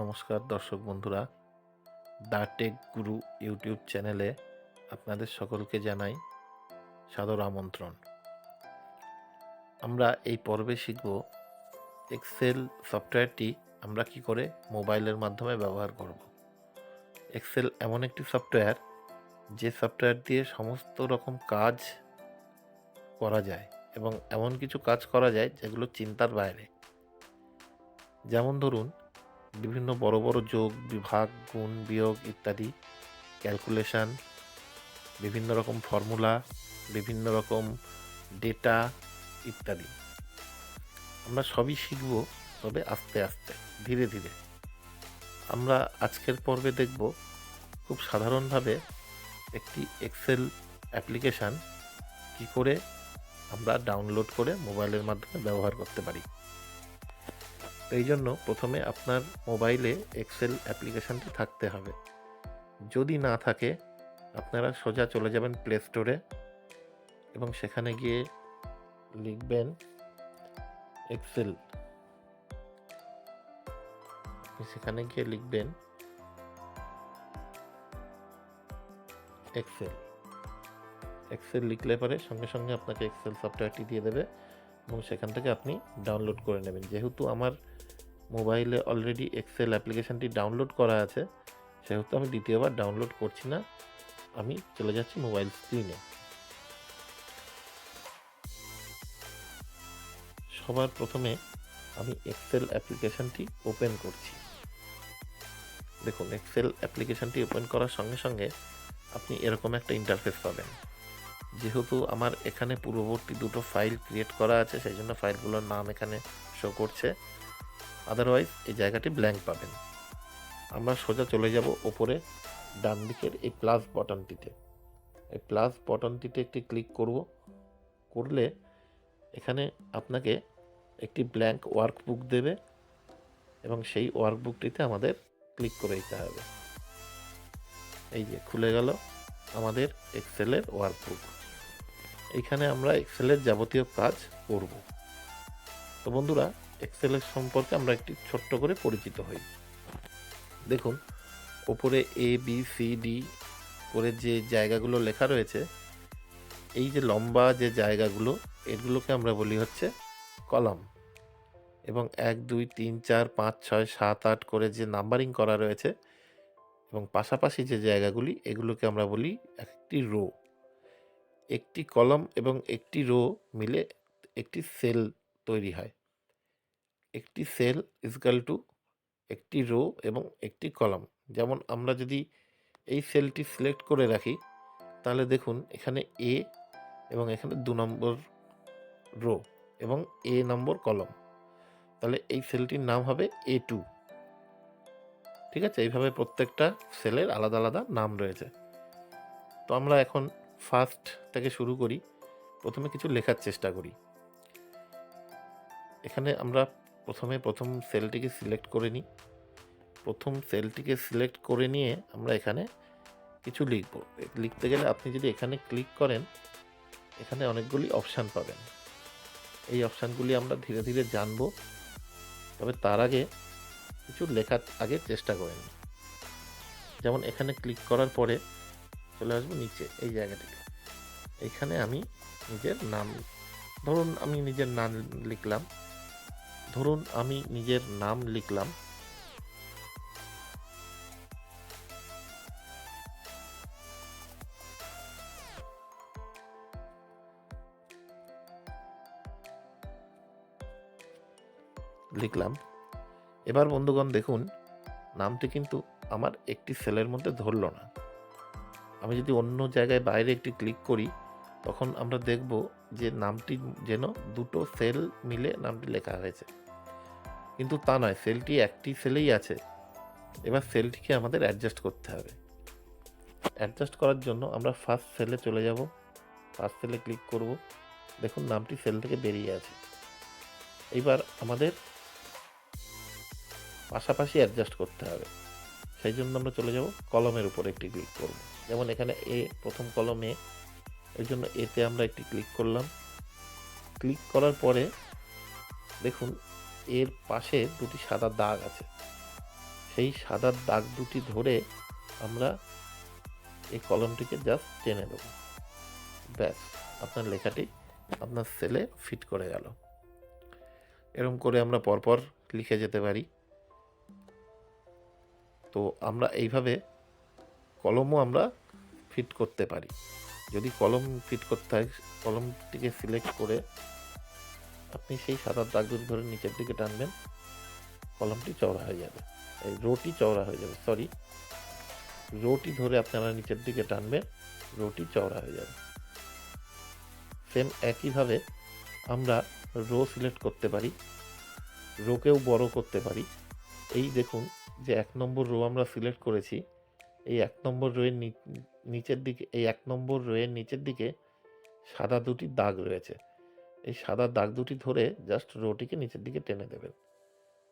নমস্কার দর্শক বন্ধুরা, দ্য টেক গুরু ইউটিউব চ্যানেলে আপনাদের সকলকে জানাই সাদর আমন্ত্রণ। আমরা এই পর্বে শিখব এক্সেল সফটওয়্যারটি আমরা কি করে মোবাইলের মাধ্যমে ব্যবহার করব। এক্সেল এমন একটি সফটওয়্যার যে সফটওয়্যার দিয়ে সমস্ত রকম কাজ করা যায় এবং এমন কিছু কাজ করা যায় যেগুলো চিন্তার বাইরে। যেমন ধরুন, বিভিন্ন বড় বড় যোগ, বিভাগ, গুণ, বিয়োগ ইত্যাদি, ক্যালকুলেশন, বিভিন্ন রকম ফর্মুলা, বিভিন্ন রকম ডেটা ইত্যাদি আমরা সবই শিখব, তবে আস্তে আস্তে, ধীরে ধীরে। আমরা আজকের পর্বে দেখব খুব সাধারণভাবে একটি এক্সেল অ্যাপ্লিকেশান কি করে আমরা ডাউনলোড করে মোবাইলের মাধ্যমে ব্যবহার করতে পারি। এই জন্য প্রথমে আপনার মোবাইলে এক্সেল অ্যাপ্লিকেশানটি থাকতে হবে। যদি না থাকে, আপনারা সোজা চলে যাবেন প্লে স্টোরে এবং সেখানে গিয়ে লিখবেন এক্সেল। সেখানে গিয়ে লিখবেন এক্সেল। এক্সেল লিখলে পরে সঙ্গে সঙ্গে আপনাকে এক্সেল সফটওয়্যারটি দিয়ে দেবে এবং সেখান থেকে আপনি ডাউনলোড করে নেবেন। যেহেতু আমার মোবাইলে অলরেডি এক্সেল অ্যাপ্লিকেশানটি ডাউনলোড করা আছে, সেহেতু আমি দ্বিতীয়বার ডাউনলোড করছি না। আমি চলে যাচ্ছি মোবাইল স্ক্রিনে। সবার প্রথমে আমি এক্সেল অ্যাপ্লিকেশানটি ওপেন করছি। দেখুন, এক্সেল অ্যাপ্লিকেশানটি ওপেন করার সঙ্গে সঙ্গে আপনি এরকম একটা ইন্টারফেস পাবেন। যেহেতু আমার এখানে পূর্ববর্তী দুটো ফাইল ক্রিয়েট করা আছে, সেই জন্য ফাইলগুলোর নাম এখানে শো করছে, আদারওয়াইজ এই জায়গাটি ব্ল্যাঙ্ক পাবেন। আমরা সোজা চলে যাব ওপরে ডান দিকের এই প্লাস বটনটিতে। এই প্লাস বটনটিতে একটি ক্লিক করলে এখানে আপনাকে একটি ব্ল্যাঙ্ক ওয়ার্কবুক দেবে এবং সেই ওয়ার্কবুকটিতে আমাদের ক্লিক করে দিতে হবে। এই যে খুলে গেল আমাদের এক্সেলের ওয়ার্কবুক। এইখানে আমরা এক্সেলের যাবতীয় কাজ করব। তো বন্ধুরা, এক্সেলের সম্পর্কে আমরা একটি ছোট্ট করে পরিচিত হই। দেখুন, ওপরে ABCD করে যে জায়গাগুলো লেখা রয়েছে, এই যে লম্বা যে জায়গাগুলো, এগুলোকে আমরা বলি হচ্ছে কলাম। এবং 1 2 3 4 5 6 7 8 করে যে নাম্বারিং করা রয়েছে এবং পাশাপাশি যে জায়গাগুলি, এগুলোকে আমরা বলি একটি রো। একটি কলাম এবং একটি রো মিলে একটি সেল তৈরি হয়। একটি সেল ইজকাল টু একটি রো এবং একটি কলাম। যেমন আমরা যদি এই সেলটি সিলেক্ট করে রাখি, তাহলে দেখুন এখানে A এবং এখানে 2 নম্বর রো এবং A নম্বর কলম। তাহলে এই সেলটির নাম হবে A2। ঠিক আছে, এইভাবে প্রত্যেকটা সেলের আলাদা আলাদা নাম রয়েছে। তো আমরা এখন ফার্স্ট থেকে শুরু করি। প্রথমে কিছু লেখার চেষ্টা করি। এখানে আমরা প্রথম সেলটিকে সিলেক্ট করে নিই। প্রথম সেলটিকে সিলেক্ট করে নিয়ে আমরা এখানে কিছু লিখব। লিখতে গেলে আপনি যদি এখানে ক্লিক করেন, এখানে অনেকগুলি অপশান পাবেন। এই অপশানগুলি আমরা ধীরে ধীরে জানব, তবে তার আগে কিছু লেখার আগে চেষ্টা করে নিই। যেমন এখানে ক্লিক করার পরে চলে আসবো নিচে এই জায়গাটিতে। এইখানে আমি নিজের নাম, ধরুন আমি নিজের নাম লিখলাম। লিখলাম। এবার বন্ধুগণ দেখুন, নামটি কিন্তু আমার একটি সেলের মধ্যে ধরলো না। আমি যদি অন্য জায়গায় বাইরে একটি ক্লিক করি, তখন আমরা দেখব যে নামটি যেন দুটো সেল মিলে নামটি লেখা হয়েছে, কিন্তু তা নয়, সেলটি একটি সেলেই আছে। এবার সেলটিকে আমাদের অ্যাডজাস্ট করতে হবে। অ্যাডজাস্ট করার জন্য আমরা ফার্স্ট সেলে চলে যাব। ফার্স্ট সেলে ক্লিক করব। দেখুন নামটি সেল থেকে বেরিয়ে আছে। এইবার আমাদের পাশাপাশি অ্যাডজাস্ট করতে হবে। সেই জন্য আমরা চলে যাব কলমের উপর একটি ক্লিক করব। যেমন এখানে প্রথম কলম A, এর জন্য এতে আমরা একটি ক্লিক করলাম। ক্লিক করার পরে দেখুন এর পাশে দুটি সাদা দাগ আছে। সেই সাদা দাগ দুটি ধরে আমরা এই কলমটিকে জাস্ট টেনে দেব। ব্যাস, আপনার লেখাটি আপনার সেলে ফিট করে গেল। এরকম করে আমরা পরপর লিখে যেতে পারি। তো আমরা এইভাবে কলমও আমরা ফিট করতে পারি। যদি কলম ফিট করতে হয়, কলমটিকে সিলেক্ট করে আপনি সেই সাদা দাগ দুটি ধরে নিচের দিকে টানবেন, কলমটি চওড়া হয়ে যাবে, এই রোটি চওড়া হয়ে যাবে, সরি, রোটি ধরে আপনারা নিচের দিকে টানবেন, রোটি চওড়া হয়ে যাবে। সেম একইভাবে আমরা রো সিলেক্ট করতে পারি, রোকেও বড় করতে পারি। এই দেখুন যে 1 নম্বর রো আমরা সিলেক্ট করেছি, এই 1 নম্বর রোয়ের নিচের দিকে, এই 1 নম্বর রোয়ের নিচের দিকে সাদা দুটি দাগ রয়েছে। এই সাদা দাগ দুটি ধরে জাস্ট রোটিকে নিচের দিকে টেনে দেবেন,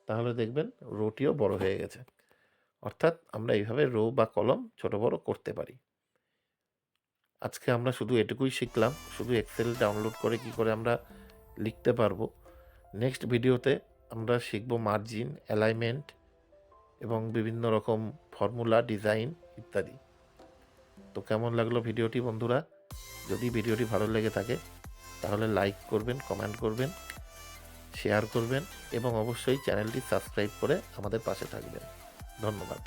তাহলে দেখবেন রোটিও বড় হয়ে গেছে। অর্থাৎ আমরা এইভাবে রো বা কলম ছোট বড় করতে পারি। আজকে আমরা শুধু এটুকুই শিখলাম, শুধু এক্সেল ডাউনলোড করে কি করে আমরা লিখতে পারবো। নেক্সট ভিডিওতে আমরা শিখব মার্জিন, অ্যালাইনমেন্ট এবং বিভিন্ন রকম ফর্মুলা, ডিজাইন ইত্যাদি। তো কেমন লাগলো ভিডিওটি বন্ধুরা? যদি ভিডিওটি ভালো লেগে থাকে তাহলে লাইক করবেন, কমেন্ট করবেন, শেয়ার করবেন এবং অবশ্যই চ্যানেলটি সাবস্ক্রাইব করে আমাদের পাশে থাকবেন। ধন্যবাদ।